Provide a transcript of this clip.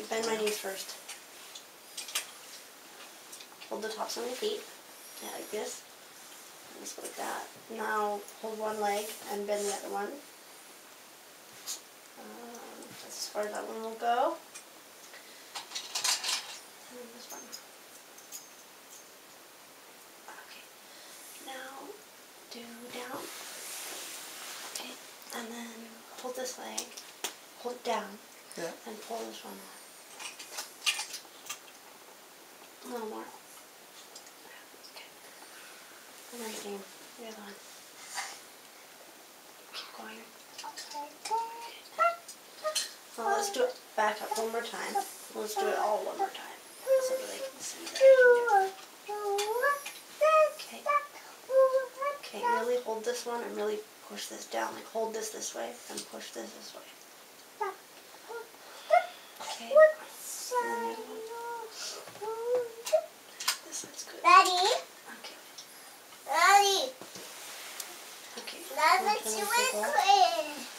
Bend my knees first. Hold the tops of my feet. Yeah, like this. And just like that. Now hold one leg and bend the other one. That's as far as that one will go. And this one. Okay. Now do down. Okay. And then hold this leg. Hold it down. Yeah. And pull this one on. A little more. Okay. And then again, the other one. Keep going. Well, let's do it back up one more time. Let's do it all one more time. So that they can see that I can do it. Okay. Okay, really hold this one and really push this down. Like hold this way and push this way. Okay. And then the other one. This one's good. Daddy? Okay. Daddy? Okay. Let's do it quick.